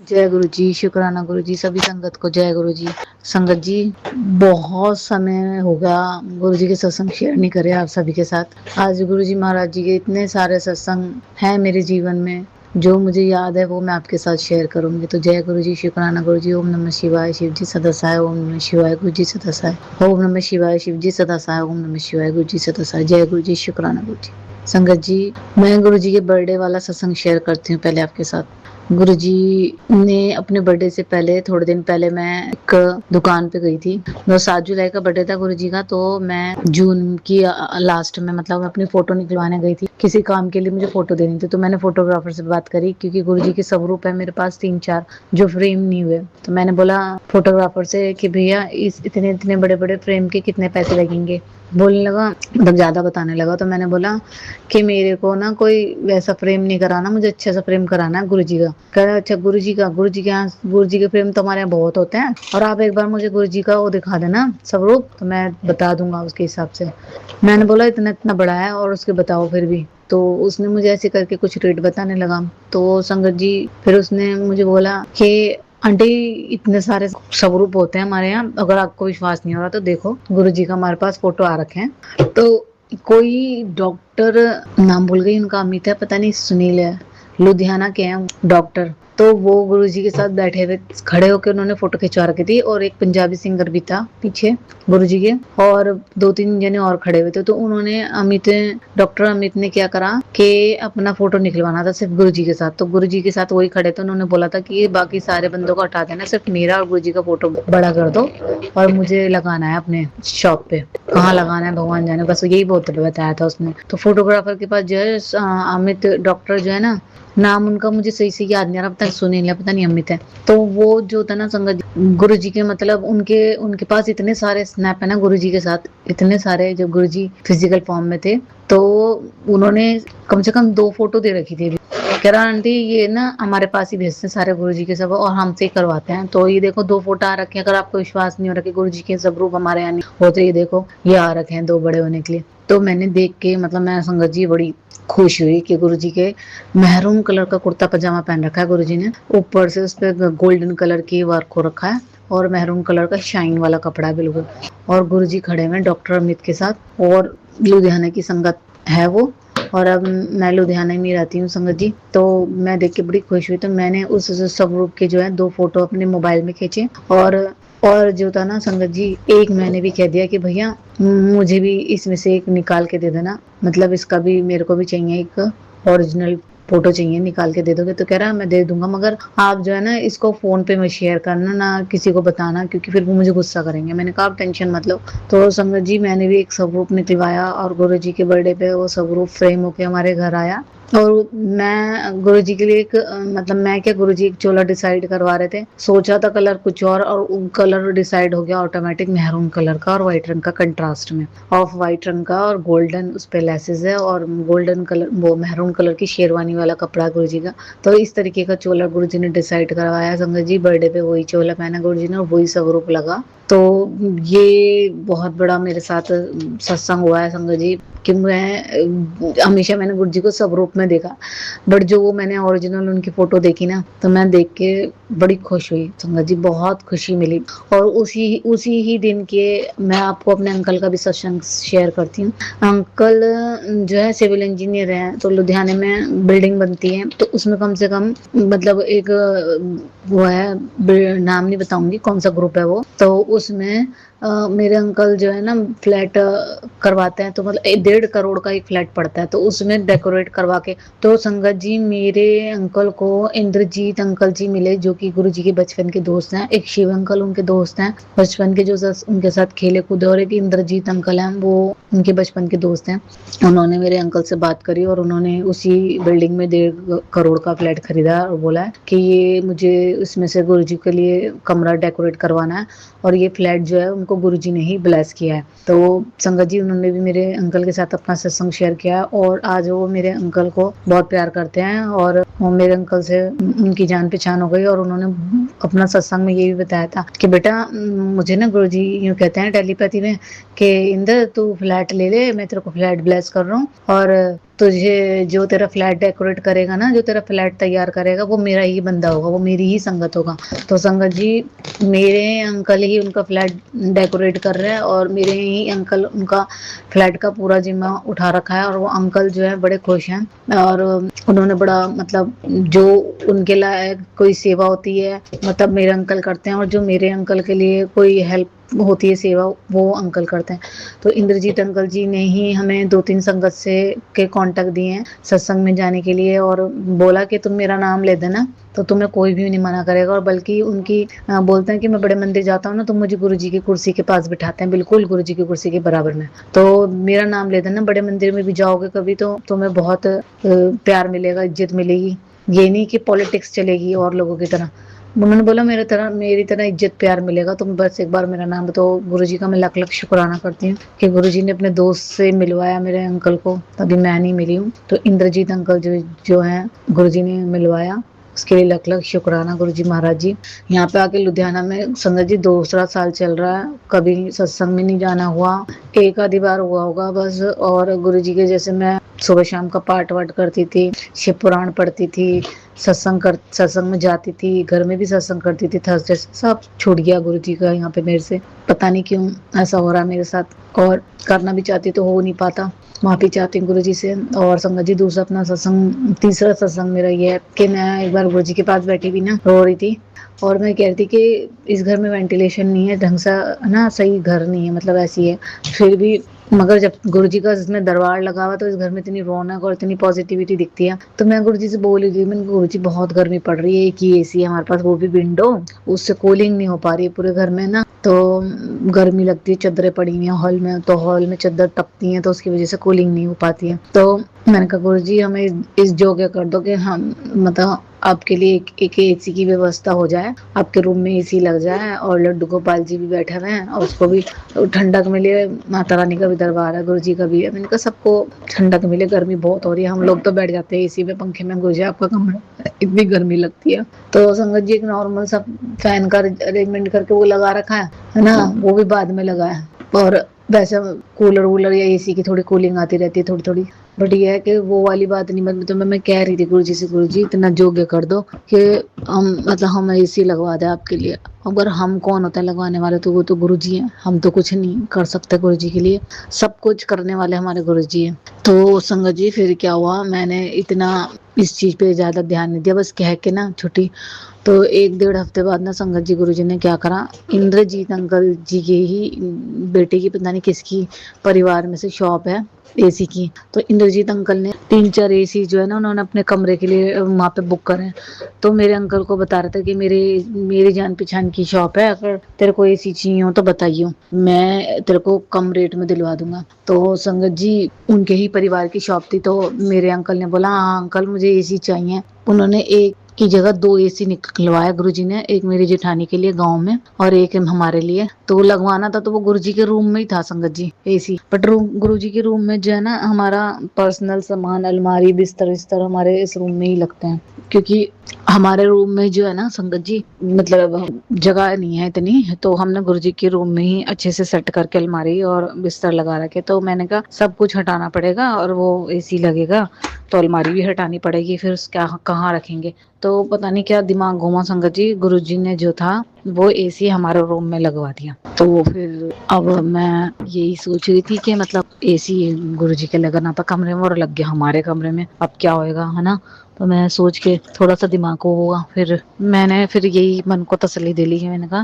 जय गुरु जी, शुक्राना गुरु जी, सभी संगत को जय गुरु जी। संगत जी, बहुत समय हो गया गुरु जी के सत्संग शेयर नहीं करे आप सभी के साथ। आज गुरु जी महाराज जी के इतने सारे सत्संग हैं मेरे जीवन में, जो मुझे याद है वो मैं आपके साथ शेयर करूंगी। तो जय गुरु जी, शुक्राना गुरु जी। ओम नमः शिवाय, शिव जी सदा सहाय। ओम नमः शिवाय, गुरु जी सदा सहाय। ओम नमः शिवाय, शिव जी सदा सहाय। ओम नमः शिवाय, गुरु जी सदा सहाय। जय गुरु जी, शुक्राना गुरु जी। संगत जी, मैं गुरु जी के बर्थडे वाला सत्संग शेयर करती हूँ पहले आपके साथ। गुरु जी ने अपने बर्थडे से पहले थोड़े दिन पहले मैं एक दुकान पे गई थी। 7 जुलाई का बर्थडे था गुरु जी का, तो मैं जून की लास्ट में मतलब अपनी फोटो निकलवाने गई थी। किसी काम के लिए मुझे फोटो देनी थी, तो मैंने फोटोग्राफर से बात करी, क्योंकि गुरु जी के स्वरूप है मेरे पास 3-4 जो फ्रेम नहीं हुए। तो मैंने बोला फोटोग्राफर से कि भैया इस इतने इतने बड़े बड़े फ्रेम के कितने पैसे लगेंगे। बोलने लगा, मतलब ज्यादा बताने लगा। तो मैंने बोला कि मेरे को ना कोई वैसा फ्रेम नहीं कराना, मुझे अच्छा सा फ्रेम कराना है गुरु जी का। कह रहा अच्छा गुरु जी का, गुरु जी के यहाँ गुरु जी के फ्रेम तो हमारे यहाँ बहुत होते हैं, और आप एक बार मुझे गुरु जी का वो दिखा देना स्वरूप, तो मैं बता दूंगा उसके हिसाब से। मैंने बोला इतना इतना बड़ा है और उसके बताओ फिर भी। तो उसने मुझे ऐसे करके कुछ रेट बताने लगा। तो संगत जी फिर उसने मुझे बोला कि आंटी इतने सारे स्वरूप होते हैं हमारे यहाँ, अगर आपको विश्वास नहीं हो रहा तो देखो गुरु जी का हमारे पास फोटो आ रखे हैं। तो कोई डॉक्टर, नाम भूल गई उनका, अमित है पता नहीं, सुनील है, लुधियाना के हैं डॉक्टर। तो वो गुरु जी के साथ बैठे हुए खड़े होकर उन्होंने फोटो खिंचवा रखी थी, और एक पंजाबी सिंगर भी था पीछे गुरु जी के, और 2-3 जने और खड़े हुए थे। तो उन्होंने डॉक्टर अमित ने क्या करा कि अपना फोटो निकलवाना था सिर्फ गुरु जी के साथ। तो गुरु जी के साथ वही खड़े थे, उन्होंने बोला था कि बाकी सारे बंदों को हटा देना, सिर्फ मेरा और गुरु जी का फोटो बड़ा कर दो, और मुझे लगाना है अपने शॉप पे। कहाँ लगाना है भगवान जाने, बस यही बहुत बताया था उसने। तो फोटोग्राफर के पास जो है अमित डॉक्टर जो है ना, नाम उनका मुझे सही से याद नहीं आ रहा, पता नहीं सुनील है पता नहीं अमित है। तो वो जो था ना संगत गुरु जी के, मतलब उनके उनके पास इतने सारे स्नैप है ना गुरु जी के साथ, इतने सारे, जब गुरु जी फिजिकल फॉर्म में थे। तो उन्होंने कम से कम 2 फोटो दे रखी थी। कह रहा आंटी ये ना हमारे पास ही भेजते हैं सारे गुरु जी के सब, और हमसे ही करवाते हैं। तो ये देखो 2 फोटो आ रखे हैं, अगर आपको विश्वास नहीं हो रहा कि गुरु जी के सब रूप हमारे यहाँ नहीं होते, ये देखो ये आ रखे हैं 2 बड़े होने के लिए। तो मैंने देख के, मतलब मैं संगत जी बड़ी खुश हुई कि गुरु जी के मैरून कलर का कुर्ता पजामा पहन रखा है गुरु जी ने, ऊपर से उस पर गोल्डन कलर की वर्क हो रखा है, और मैरून कलर का शाइन वाला कपड़ा है बिल्कुल। और गुरु जी खड़े हुए डॉक्टर अमित के साथ, और लुधियाना की संगत है वो, और अब मैं लुधियाना में रहती हूँ संगत जी। तो मैं देख के बड़ी खुश हुई। तो मैंने उस स्वरूप के जो है 2 फोटो अपने मोबाइल में खींचे, और जो था ना संगत जी, एक मैंने भी कह दिया कि भैया मुझे भी इसमें से एक निकाल के दे देना, मतलब इसका भी मेरे को भी चाहिए, एक ओरिजिनल फोटो चाहिए, निकाल के दे दोगे? तो कह रहा है मैं दे दूंगा, मगर आप जो है ना इसको फोन पे में शेयर करना, ना किसी को बताना, क्योंकि फिर वो मुझे गुस्सा करेंगे। मैंने कहा आप टेंशन मत लो। तो संगत जी मैंने भी एक स्वरूप निकलवाया, और गुरु जी के बर्थडे पे वो स्वरूप फ्रेम होके हमारे घर आया। और मैं गुरु जी के लिए एक मतलब मैं क्या, गुरु जी एक चोला डिसाइड करवा रहे थे, सोचा था कलर कुछ और कलर डिसाइड हो गया ऑटोमेटिक मैरून कलर का, और व्हाइट रंग का कंट्रास्ट में, ऑफ व्हाइट रंग का, और गोल्डन उस पे लेसेस है, और गोल्डन कलर वो मैरून कलर की शेरवानी वाला कपड़ा गुरु जी का। तो इस तरीके का चोला गुरु जी ने डिसाइड करवाया संगत जी, बर्थडे पे वही चोला पहना गुरु जी ने, और वही स्वरूप लगा। तो ये बहुत बड़ा मेरे साथ सत्संग हुआ है संगत जी, कि मैं हमेशा मैंने गुरु जी को सब रूप में देखा, बट जो वो मैंने ओरिजिनल उनकी फोटो देखी ना, तो मैं देख के बड़ी खुश हुई संगत जी, बहुत खुशी मिली। और उसी ही दिन के मैं आपको अपने अंकल का भी सत्संग शेयर करती हूँ। अंकल जो है सिविल इंजीनियर हैं, तो लुधियाने में बिल्डिंग बनती है, तो उसमें कम से कम मतलब एक वो है, नाम नहीं बताऊंगी कौन सा ग्रुप है वो, तो उसमें मेरे अंकल जो है ना फ्लैट करवाते हैं, तो मतलब 1.5 करोड़ का एक फ्लैट पड़ता है, तो उसमें डेकोरेट करवा के। तो संगत जी मेरे अंकल को इंद्रजीत अंकल जी मिले, जो कि गुरु जी के बचपन के दोस्त हैं। एक शिव अंकल उनके दोस्त हैं बचपन के, जो उनके साथ खेले कूदे, और एक इंद्रजीत अंकल हैं, वो उनके बचपन के दोस्त हैं। उन्होंने मेरे अंकल से बात करी, और उन्होंने उसी बिल्डिंग में 1.5 करोड़ का फ्लैट खरीदा, और बोला कि ये मुझे इसमें से गुरु जी के लिए कमरा डेकोरेट करवाना है, और ये फ्लैट जो है उनको गुरुजी ने ही ब्लेस किया है। तो संगत जी उन्होंने भी मेरे अंकल के साथ अपना सत्संग शेयर किया, और आज वो मेरे अंकल को बहुत प्यार करते हैं, और वो मेरे अंकल से उनकी जान पहचान हो गई। और उन्होंने अपना सत्संग में ये भी बताया था कि बेटा मुझे ना गुरुजी यूँ कहते हैं टेलीपैथी में कि इंद्र तू फ्लैट ले ले, मैं तेरे को फ्लैट ब्लेस कर रहा हूँ, और तुझे जो तेरा फ्लैट डेकोरेट करेगा ना, जो तेरा फ्लैट तैयार करेगा, वो मेरा ही बंदा होगा, वो मेरी ही संगत होगा। तो संगत जी मेरे अंकल ही उनका फ्लैट डेकोरेट कर रहे हैं, और मेरे ही अंकल उनका फ्लैट का पूरा जिम्मा उठा रखा है। और वो अंकल जो है बड़े खुश हैं, और उन्होंने बड़ा मतलब जो उनके लायक कोई सेवा होती है मतलब मेरे अंकल करते हैं, और जो मेरे अंकल के लिए कोई हेल्प होती है सेवा, वो अंकल करते हैं। तो इंद्रजीत अंकल जी ने ही हमें 2-3 संगत से के कांटेक्ट दिए हैं सत्संग में जाने के लिए, और बोला कि तुम मेरा नाम ले देना तो तुम्हें कोई भी नहीं मना करेगा। और बल्कि उनकी बोलते हैं कि मैं बड़े मंदिर जाता हूँ ना तो मुझे गुरु जी की कुर्सी के पास बिठाते हैं, बिल्कुल गुरु जी की कुर्सी के बराबर में। तो मेरा नाम ले देना, बड़े मंदिर में भी जाओगे कभी तो तुम्हें बहुत प्यार मिलेगा, इज्जत मिलेगी। ये नहीं कि पॉलिटिक्स चलेगी और लोगों की तरह। उन्होंने बोला मेरी तरह इज्जत प्यार मिलेगा, तुम बस एक बार मेरा नाम। तो गुरुजी का मैं लाख लाख शुक्राना करती हूँ कि गुरुजी ने अपने दोस्त से मिलवाया मेरे अंकल को, तभी मैं नहीं मिली हूँ। तो इंद्रजीत अंकल जो है गुरुजी ने मिलवाया, उसके लिए लाख लाख शुक्राना गुरुजी महाराज जी। यहाँ पे आके लुधियाना में संगत जी दूसरा साल चल रहा है, कभी सत्संग में नहीं जाना हुआ, एक आधी बार हुआ होगा बस। और गुरुजी के जैसे मैं सुबह शाम का पाठ वाठ करती थी, शिव पुराण पढ़ती थी, सत्संग में जाती थी, घर में भी सत्संग करती थी थर्सडे। सब छूट गया गुरु जी का यहाँ पे मेरे से, पता नहीं क्यों ऐसा हो रहा है मेरे साथ, और करना भी चाहती तो हो नहीं पाता। माफी चाहती हूँ गुरु जी से। और संगत जी दूसरा अपना सत्संग, तीसरा सत्संग मेरा ये है कि मैं एक बार गुरु जी के पास बैठी हुई ना, रो रही थी, और मैं कह रही थी कि इस घर में वेंटिलेशन नहीं है ढंग सा ना, सही घर नहीं है, मतलब ऐसी है फिर भी। मगर जब गुरु जी का इसमें दरबार लगा हुआ तो इस घर में इतनी रौनक और इतनी पॉजिटिविटी दिखती है। तो मैं गुरु जी से बोल रही थी, मैंने गुरु जी बहुत गर्मी पड़ रही है, एक ही एसी है हमारे पास, वो भी विंडो, उससे कूलिंग नहीं हो पा रही है पूरे घर में ना, तो गर्मी लगती है। चादरें पड़ी हुई है हॉल में, तो हॉल में चादर तपती है, तो उसकी वजह से कूलिंग नहीं हो पाती है। तो मैंने कहा गुरु जी हमें इस जोग्य कर दो कि हम मतलब आपके लिए एक एसी की व्यवस्था हो जाए, आपके रूम में एसी लग जाए, और लड्डू गोपाल जी भी बैठे हुए हैं और उसको भी ठंडक मिले। माता रानी का भी दरबार है, गुरु जी का भी है। मैंने कहा सबको ठंडक मिले, गर्मी बहुत हो रही है, हम लोग तो बैठ जाते हैं एसी में पंखे में, गुरु जी आपका कमरा इतनी गर्मी लगती है। तो संगत जी एक नॉर्मल सा फैन का अरेंजमेंट करके वो लगा रखा है ना, वो भी बाद में लगा है। और वैसे कूलर वूलर या एसी की थोड़ी कूलिंग आती रहती है थोड़ी थोड़ी, बट ये है कि वो वाली बात नहीं बन। तो मैं कह रही थी गुरु जी से, गुरु जी इतना योग्य कर दो कि हम मतलब हम एसी लगवा दे आपके लिए। अगर हम कौन होता है लगवाने वाले, तो वो तो गुरु जी हैं, हम तो कुछ नहीं कर सकते गुरु जी के लिए, सब कुछ करने वाले हमारे गुरु जी हैं। तो संगत जी फिर क्या हुआ, मैंने इतना इस चीज पे ज्यादा ध्यान नहीं दिया, बस कह के ना छुट्टी। तो 1-1.5 हफ्ते बाद ना संगत जी गुरु जी ने क्या करा, इंद्रजीत अंकल जी के ही बेटे की पता नहीं किसकी परिवार में से शॉप है एसी की। तो इंद्रजीत अंकल ने 3-4 एसी जो है ना उन्होंने अपने कमरे के लिए वहां पे बुक करे। तो मेरे अंकल को बता रहा था कि मेरी जान पहचान की शॉप है, अगर तेरे को एसी चाहिए हो तो बताइयो, मैं तेरे को कम रेट में दिलवा दूंगा। तो संगत जी उनके ही परिवार की शॉप थी, तो मेरे अंकल ने बोला हाँ अंकल मुझे एसी चाहिए। उन्होंने एक की जगह 2 एसी निकलवाया गुरुजी ने, एक मेरी जेठानी के लिए गांव में और एक हमारे लिए। तो लगवाना था तो वो गुरुजी के रूम में ही था संगत जी एसी, बट गुरुजी के रूम में जो है ना हमारा पर्सनल सामान अलमारी बिस्तर विस्तर हमारे इस रूम में ही लगते हैं, क्योंकि हमारे रूम में जो है ना संगत जी मतलब जगह नहीं है इतनी, तो हमने गुरुजी के रूम में ही अच्छे से सेट करके अलमारी और बिस्तर लगा रखे। तो मैंने कहा सब कुछ हटाना पड़ेगा और वो एसी लगेगा तो अलमारी भी हटानी पड़ेगी, फिर क्या कहाँ रखेंगे। तो पता नहीं क्या दिमाग घुमा संगत जी, गुरुजी ने जो था वो एसी हमारे रूम में लगवा दिया। तो फिर अब मैं यही सोच रही थी कि मतलब एसी गुरुजी के लगाना था कमरे में और लग गया हमारे कमरे में, अब क्या होएगा है ना। तो मैं सोच के थोड़ा सा दिमाग को हुआ, फिर मैंने फिर यही मन को तसल्ली दे ली कि मैंने कहा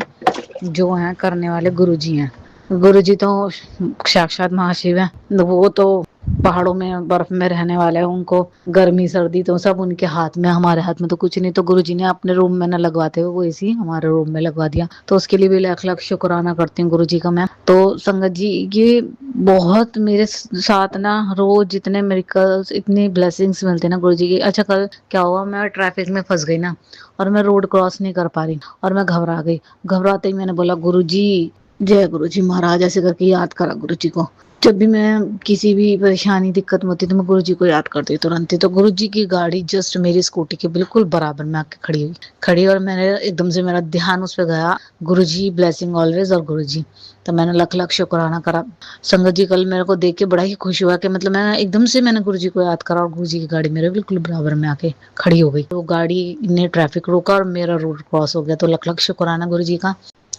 जो है करने वाले गुरुजी हैं। गुरुजी तो साक्षात महाशिव है, वो तो पहाड़ों में बर्फ में रहने वाले हैं, उनको गर्मी सर्दी तो सब उनके हाथ में, हमारे हाथ में तो कुछ नहीं। तो गुरुजी ने अपने रूम में न लगवाते हुए वो एसी हमारे रूम में लगवा दिया, तो उसके लिए भी लाख लाख शुक्राना करती हूँ गुरुजी का मैं। तो संगत जी ये बहुत मेरे साथ ना रोज जितने मिरेकल्स इतनी ब्लेसिंग्स मिलते हैं ना गुरुजी की। अच्छा कल क्या हुआ, मैं ट्रैफिक में फंस गई ना और मैं रोड क्रॉस नहीं कर पा रही और मैं घबरा गई। घबराते ही मैंने बोला गुरुजी जय गुरुजी महाराज, ऐसे करके याद करा गुरुजी को। जब भी मैं किसी भी परेशानी दिक्कत में होती तो मैं गुरु जी को याद करती तुरंत ही। तो गुरु जी की गाड़ी जस्ट मेरी स्कूटी के बिल्कुल बराबर में आके खड़ी हुई, खड़ी, और मैंने एकदम से मेरा ध्यान उस पर गया, गुरु जी ब्लेसिंग ऑलवेज और गुरु जी। तो मैंने लख लख शुक्राना करा। संगत जी कल मेरे को देख के बड़ा ही खुश हुआ कि मतलब मैं एकदम से मैंने गुरु जी को याद करा और गुरु जी की गाड़ी मेरे बिल्कुल बराबर में आके खड़ी हो गई। तो गाड़ी ने ट्रैफिक रोका और मेरा रोड क्रॉस हो गया। तो लख लख शुक्राना गुरु जी का।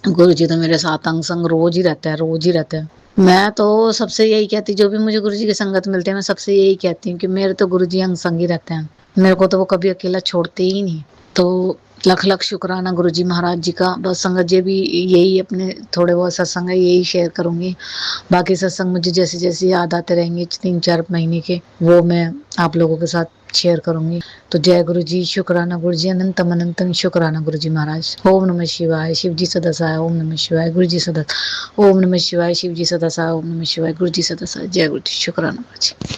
गुरु जी तो मेरे साथ अंग संग रोज ही रहता है, रोज ही रहता है। मैं तो सबसे यही कहती, जो भी मुझे गुरु जी की संगत मिलते हैं मैं सबसे यही कहती हूँ कि मेरे तो गुरु जी अंग संग ही रहते हैं, मेरे को तो वो कभी अकेला छोड़ते ही नहीं। तो लख लख शुक्राना गुरु जी महाराज जी का। बस संगत जी भी यही अपने थोड़े बहुत सत्संग है यही शेयर करूंगी। बाकी सत्संग मुझे जैसे जैसे याद आते रहेंगे 3-4 महीने के, वो मैं आप लोगों के साथ शेयर करूंगी। तो जय गुरु जी, शुक्राना गुरु जी, अनंतम अनंतम शुक्राना गुरु जी महाराज। ओम नमः शिवाय, शिव जी सदा सहाय, ओम नमः शिवाय, गुरु जी सदा, ओम नमः शिवाय, शिव जी सदा सहाय, ओम नमः शिवाय, गुरु जी सदा सहाय। जय गुरु जी, शुक्राना गुरु जी।